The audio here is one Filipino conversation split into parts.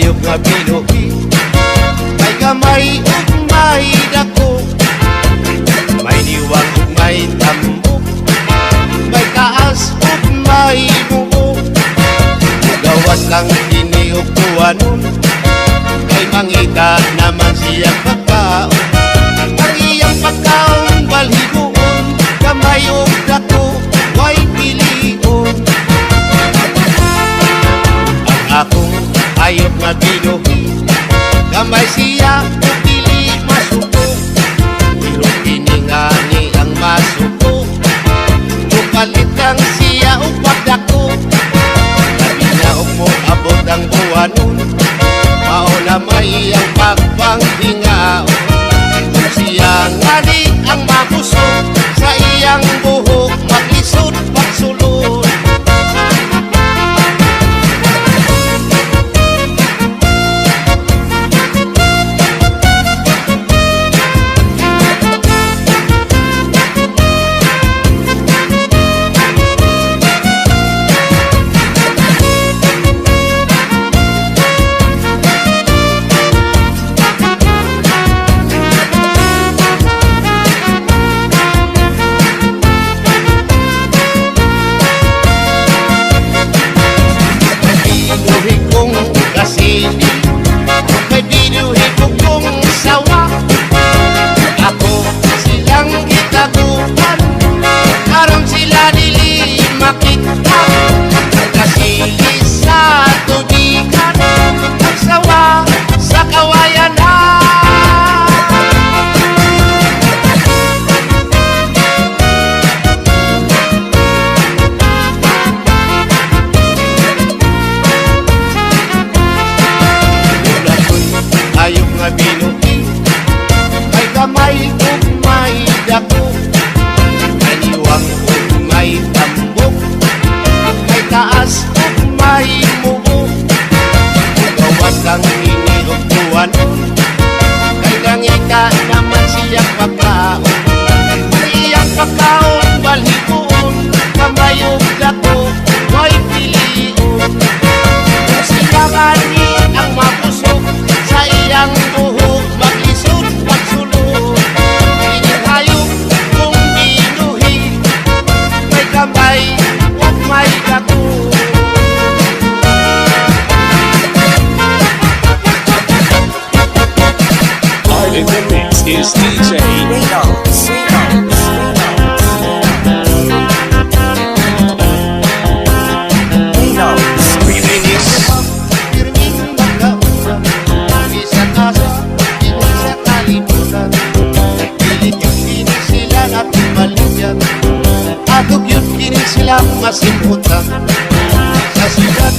hayop nga binuhi, may gamay ug may dako, may diwang ug may tambok, may taas ug may buo. Gawas lang kini ug tuwanon, kay mangita naman siyang pagkaon. Ang iyang pagkaon balhigoon, gamay ug dako way pilion. Ang akong hayop nga binuhi, gamay siya ug dili masuko, pero kini nga ni ang masuko, mupalit lang siya ug pagdako. Labi na ug mo abot ang buwanon, mauna may ang pagpanghingaon. Kung siya nga ni ang mabusog, sa iyang buhok maglisod pagsulod. May binuhi kong sawa, ako silang gitaguan, karon sila dili makita. Kasili sa tubigan, ang sawa sa kawayan na. Hayop nga binuhi, may gamay ug may dako, may diwang ug may tambok, may taas ug may mubo. Gawas lang kini ug tuwanon, kay nangita naman siyang pagkaon. Ang iyang pagkaon balhigoon, gamay ug dako way pilion. Kung sila nga ni ang mabusog, sa iyang buhok maglisod pagsulod. Ining hayop kong binuhi, may gamay ug may dako. Art in the mix is DJ Reynolds. Atog yun kini silang masimputan, sa sigat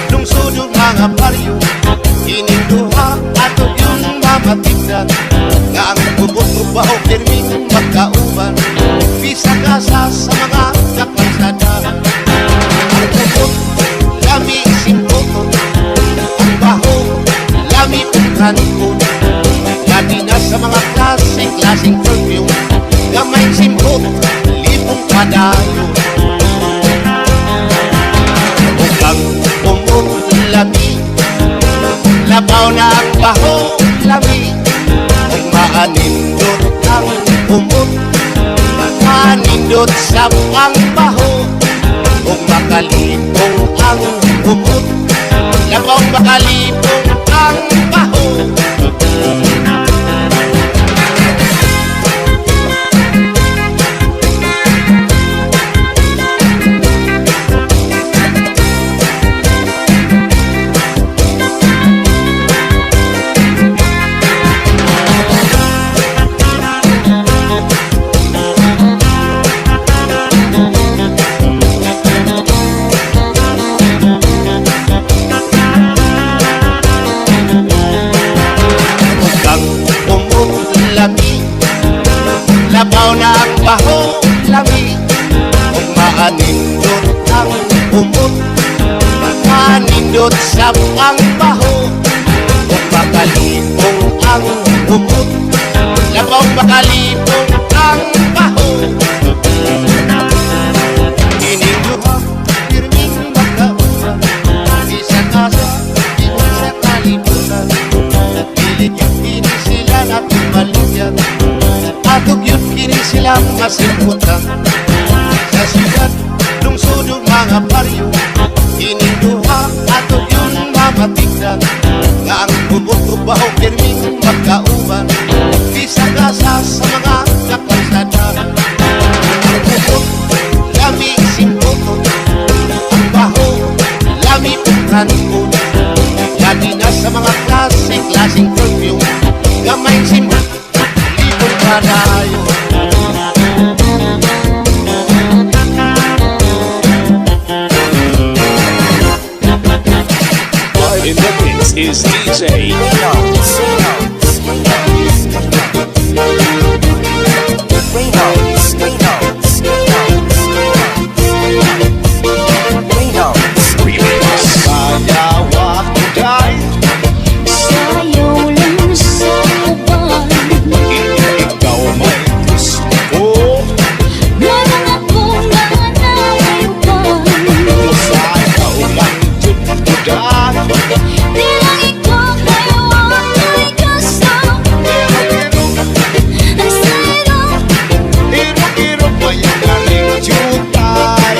lungsod yung mga baryo. Kining duha atog yun mamatigdan, nga ang bubot rubaho pirming magkauban, bisag-asa sa mga kapansada. Ang bubot lami simputon, ang baho lami ungkanikon, labi na sa mga klaseng perfume, gamay simpot libong padayon. Ukang umulami, labaw na ang baho lami, ug maanindot ang umot, maanindot sa ang baho, ug makalipong ang umot, labaw makalipong ang baho. Labaw na ang baho lami, ug maanindot ang umot, maanindot sa ang baho, ug makalipong ang umot, labaw makalipong ang baho. Kining duha pirming magkauban, isa kasa, isa kalipong. lang masimputan sa sigat lungsod ug mga baryo. Ininduha ato yung mamatigdan nga ang bubot ug baho pirming magkauban. Bisagasa sa mga kapansadan. Ang bubot lami simputon, ang baho lami pagranipon. Lagi na sa mga klaseng perfume, gamay simputon libon kadayo. In the mix is DJ. Sayawa ko dahil Sayaw lang sa uban, Ikaw may gusto ko. meron akong nananawagan. Sayaw lang jud ko dahil Di lang ikaw kayo ang may gusto. Ang sayo, Iro-iro pa yung galing jutay.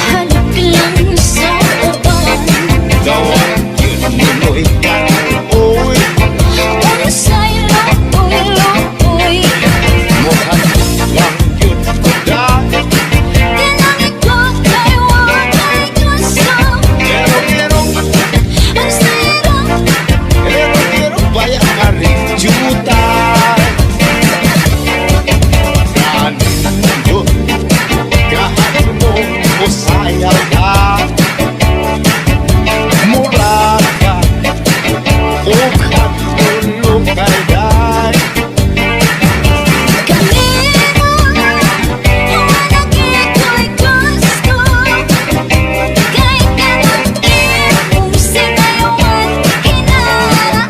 halip lang sa uban. Gawang yun nimoy oy. Ang sayo, uy. Mukhang lang yun ko dahil Di lang ikaw kayo ang may gusto. Iro-iro Ang sayo, Iro-iro pa yung galing jutay. Kanin yun kahit mo o sayang ka. Mura ka o katulog kay dahil kanino humanag ito'y gusto. Kahit anong iyong sinayawan kinaraan.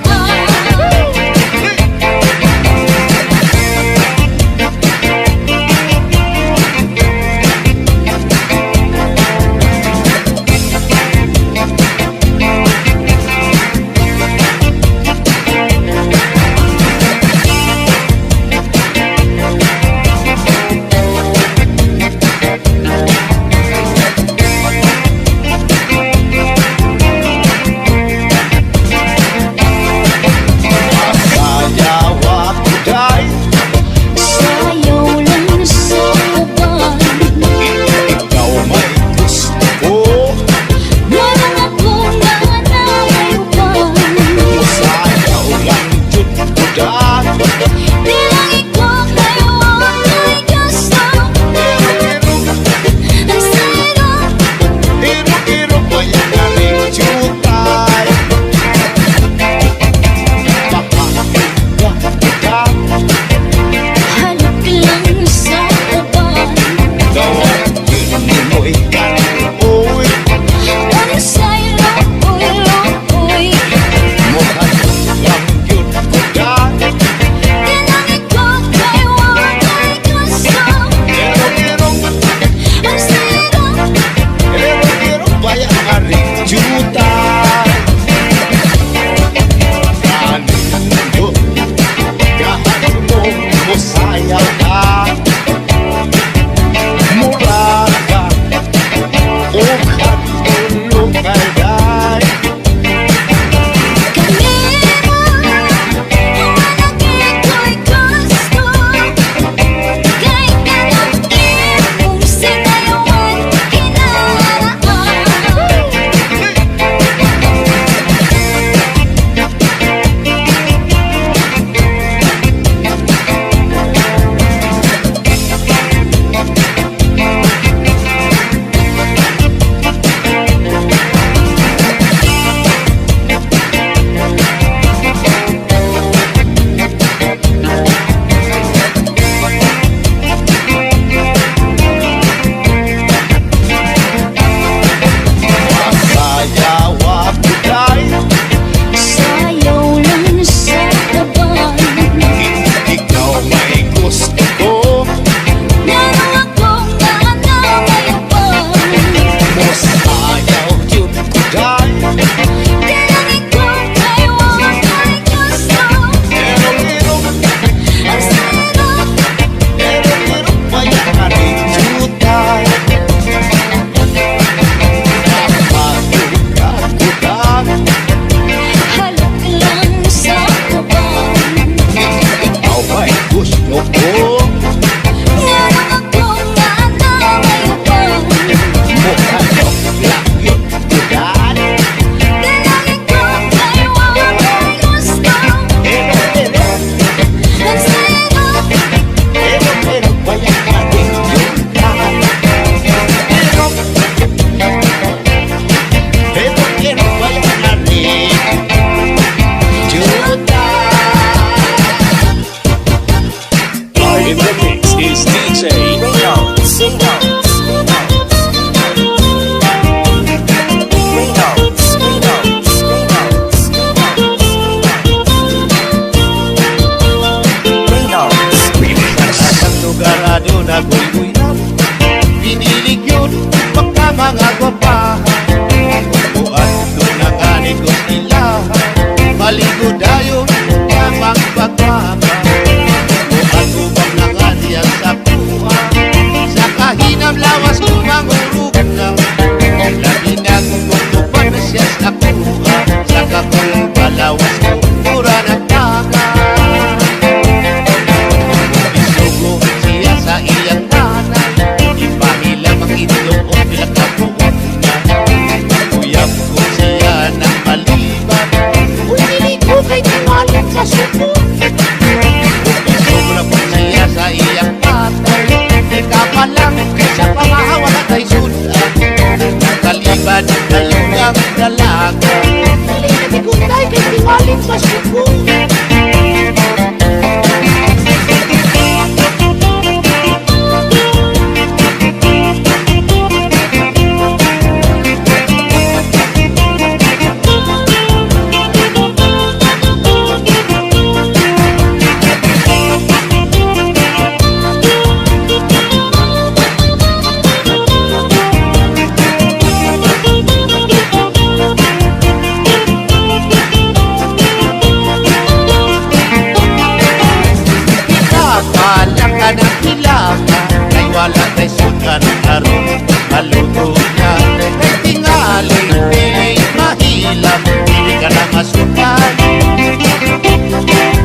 sila hindi ka na masukan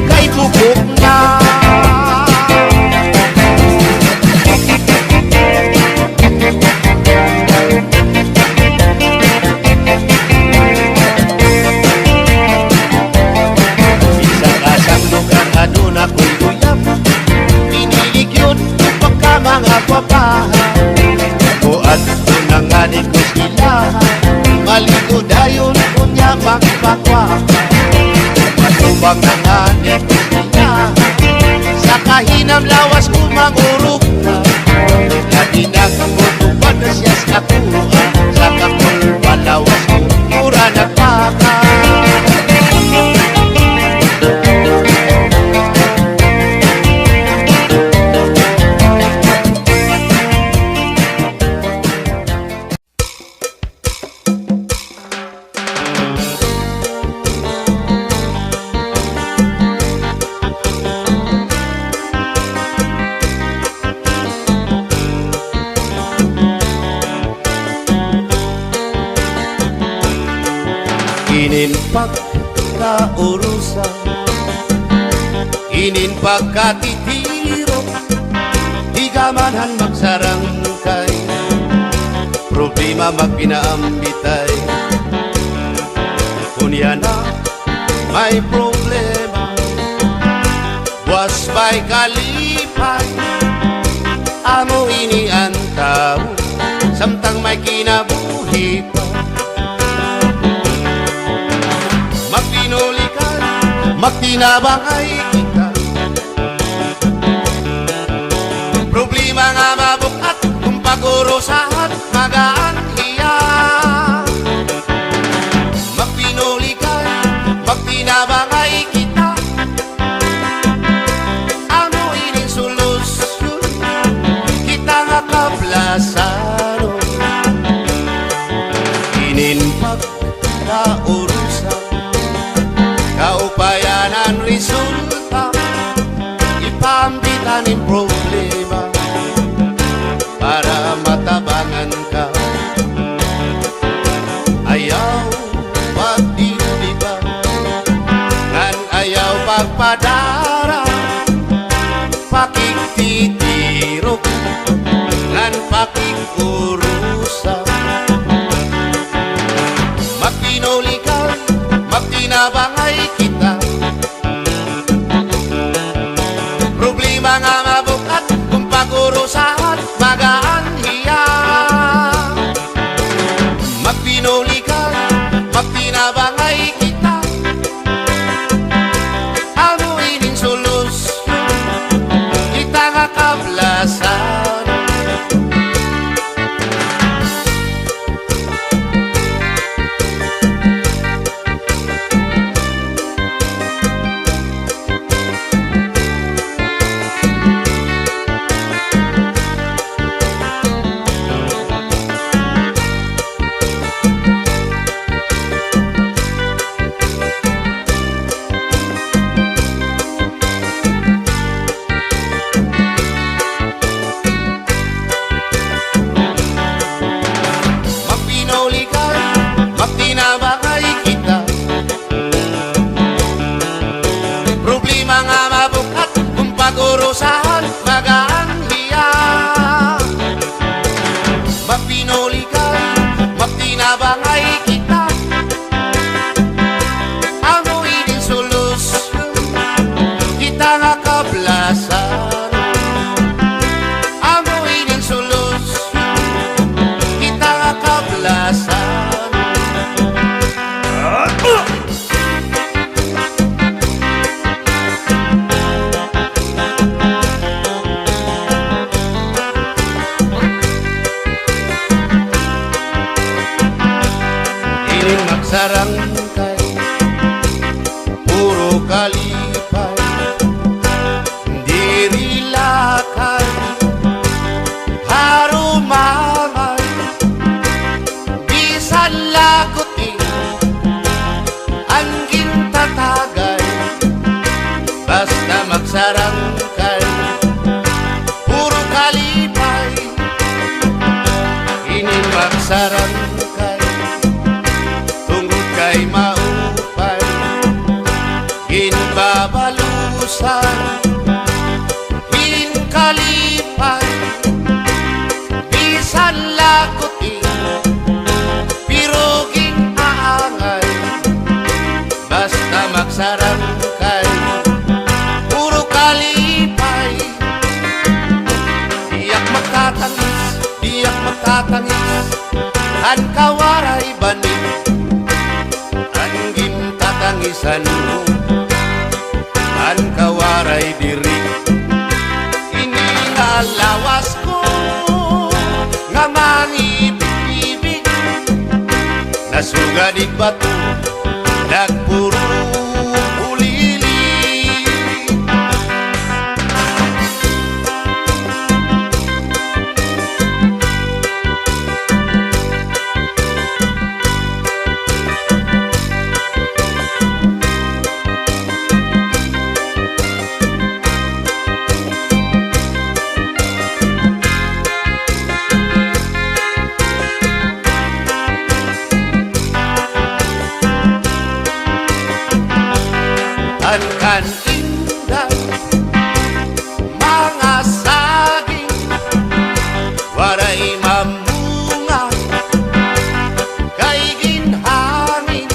kay bubok na. Isang asang lugar aduna ko'y guyap, pinilig yun pagka mga papahan. O at tunangani ko sila, maligo dayon kunya magpakwa. Matubang nangani ko sila, sa kahinam lawas ko mangurog na. Lagi na kumutupad na siya sa kuha, sa kakul palawas ko mura nagpaka. Inin pagkaurusan, inin pagkatitiro, di gamanhan magsarangkay, problema magpinaambitay. Kunya na may problema, was by kalipay, amo ini ang tao, samtang may kinabuhi pa. Magpinulikan, magtinabangay kita, problema nga mabukat, kung pagurusahan, magaan iya. Magpinulikan, magtinabangay kita, ano ining solusyon, kita nga kablasaro. Inin pagkaurusan, kaupayanan resulta, ipambitan ng problema para matabangan ka. Ayaw pagdidiba, ngan ayaw pagpadara, pakiktitirok, ngan pakikurusa. Magpinulikan, magtinabangay kita, problema nga mabukat, kung pagurusahan, magaan hiya. Magpinulikan, magtinabangay kita, ano ining solusyon, kita nga kablasan. Magtinabangay kita, problema nga mabukat, kung pagurusahan, magaan hiya. Magpinulikan, magtinabangay kita, ano ining solusyon, kita nga kablasan. Ano ining solusyon, kita nga kablasan. Ining magsarangkay, puro kalipay, diri lakay, harumangay, bisan lagot angging tatagay, basta magsarangkay, puro kalipay, inin magsarangkay, tungkol kay utusan Hinkalipay Bisan lakotin Pirugin aangay Basta magsarangkay Puro kalipay Diyak magtatangis An kawaray banig An gintatangisan mo An kawaray diri Iningalawas ko Nga mangibig-ibig Nasugadig bato Nagpuro ulili Kan indah mga saging waray mamunga kay ginhangin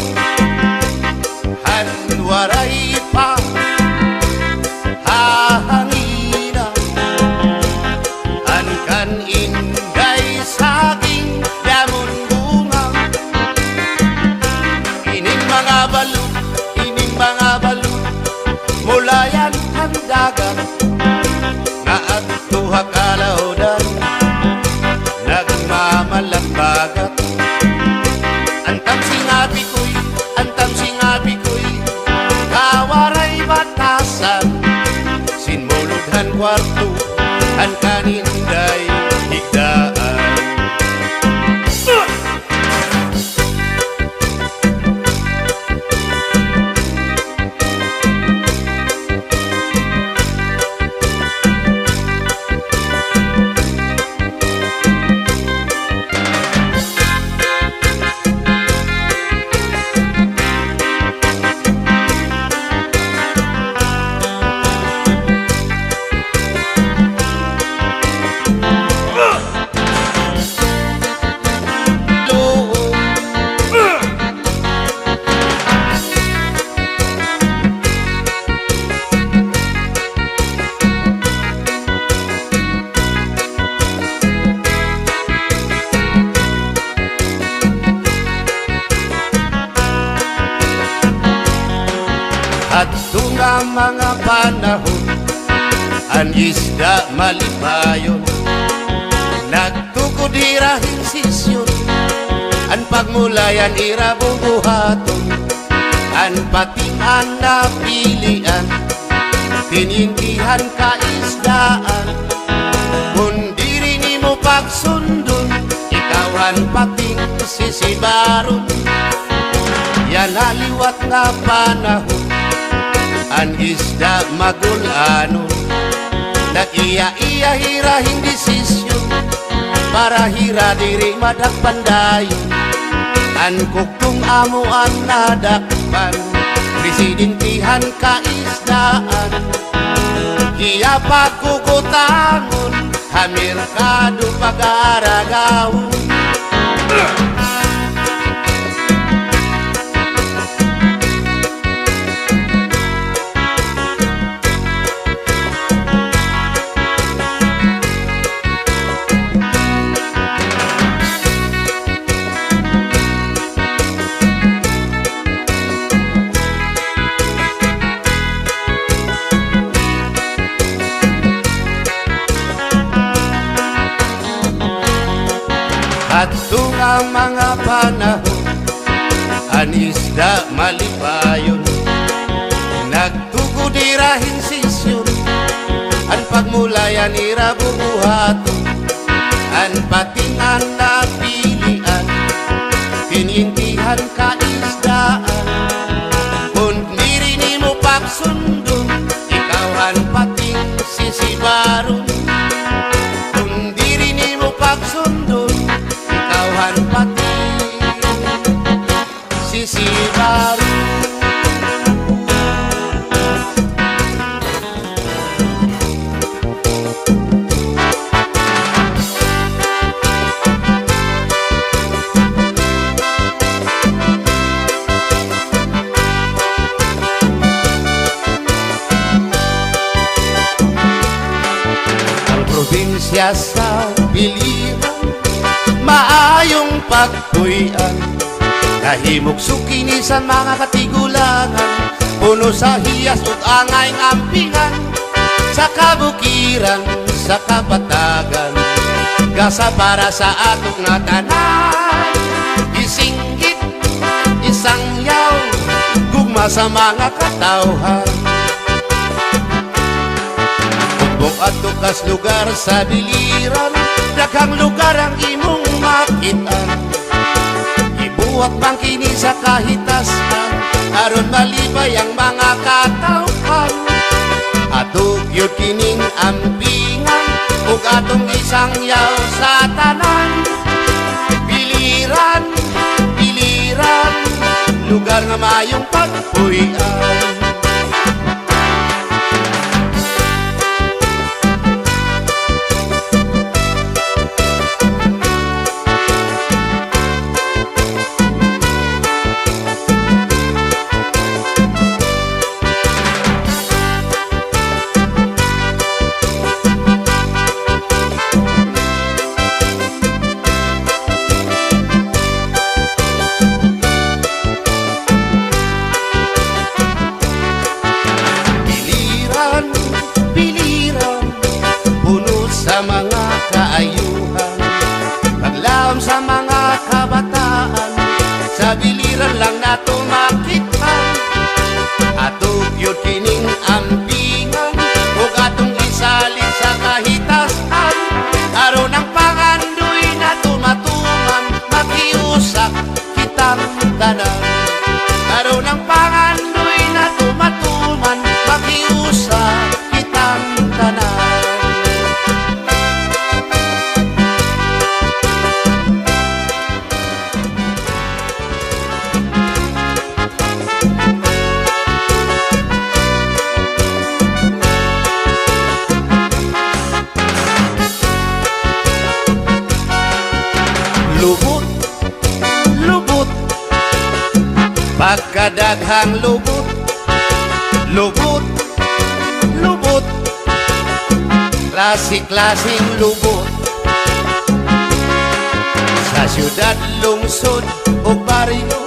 han waray pa hahangina an kan inday saging damon bunga ining mga balud mulayan ang dagat na adtuha kalaudan nagmamalambagat antam singabi ko'y kawaray batasan sinmuludhan kwarto ang kaninday higdaan At tunga mga panahon Ang isda malipayon Nagtukudirahin sisyon Ang pagmulayan irabubuhaton Ang patingan na pilian Tinindihan kaisdaan Kung diri ni mo pagsundon Ikawan pating sisibaron Yan aliwat na panahon An isda magulano Nag-iya-iya hira hindi sisyon Para hira diri madagpandayon An kuktong amo ang nadakpan Presidentihan kaisdaan Iya pagkukutangon Hamirkado pag-aragawon At tunga mga panahon An isda malipayon Nagtukudirahin sisyon An pagmulayan irabubuhaton An patingan na pilian Tinindihan kaisdaan Kung diri ni mo pagsundon Ikawan pating sisibaron Kung diri ni mo pagsundon pati sisi baru siya sa biliran, maayong pagtuyan. Nahimok sukini sa mga katigulangan, puno sa hiyas ug angay ng ampingan. Sa kabukiran, sa kapatagan, gasa para sa ato nga tanan. Isinggit, isangyaw, gugma sa mga katawhan. Bukbok at tukas lugar sa biliran, daghang lugar ang imong makitan. Ibuwak bang kini sa kahitasan, aron malibay ang mga katawhan. Atog yun kining ampingan, ug atong isangyaw sa tanan. Biliran, biliran, lugar nga mayong pagpuyan. Sa mga kaayuhan, paglaom sa mga kabataan, sa biliran lang nato makita. Atog yun kining ampingan, ug atong isalit sa kahitasan. Aron ang pangandoy nato matuman, makiusak kitang tanan. Aron ang pangandoy nato matuman, makiusak kitang tanan. Lubot, lubot, pagkadaghang lubot, lubot, lubot, klase-klaseng lubot. Sa syudad, lungsod o baryo,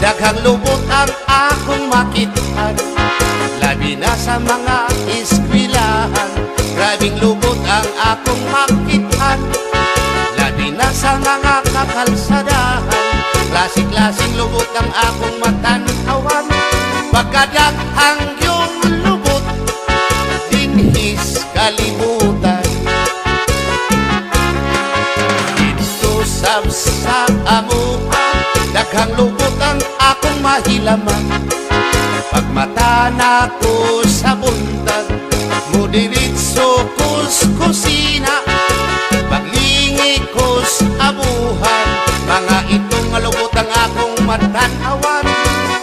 daghang lubot ang akong makitaan. Labi na sa mga eskwilahan, grabing lubot ang akong makitaan. Labi na sa mga kakalsadahan, klase-klaseng lubot ang akong matanawan. Pagkadaghang yung lubot, dinhis kalibutan. Dito sa amuha, daghang lubot ang akong mahilaman. Pagmata na ko sa buntag, mudiritso kus kusina. Paglingi kos abuhan, mga itong malubot ang akong matanawan.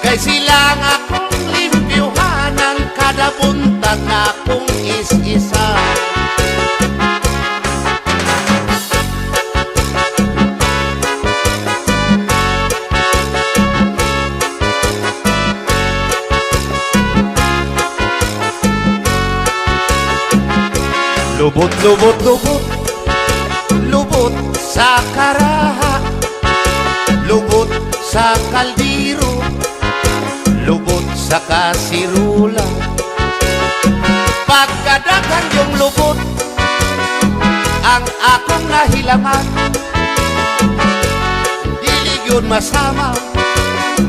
Kay sila nga akong limpyuhanan, kada buntag na akong is-isa. Lubot, lubot, lubot, lubot sa karaha, lubot sa kaldiro, lubot sa kasirula. Pagkadagan yung lubot ang akong nahilaman, dili yun masama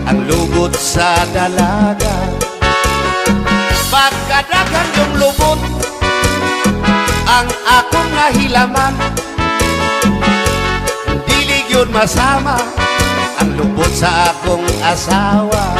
ang lubot sa dalaga. Pagkadagan yung lubot ang akong nahilaman, dili yun masama ang lubot sa akong asawa.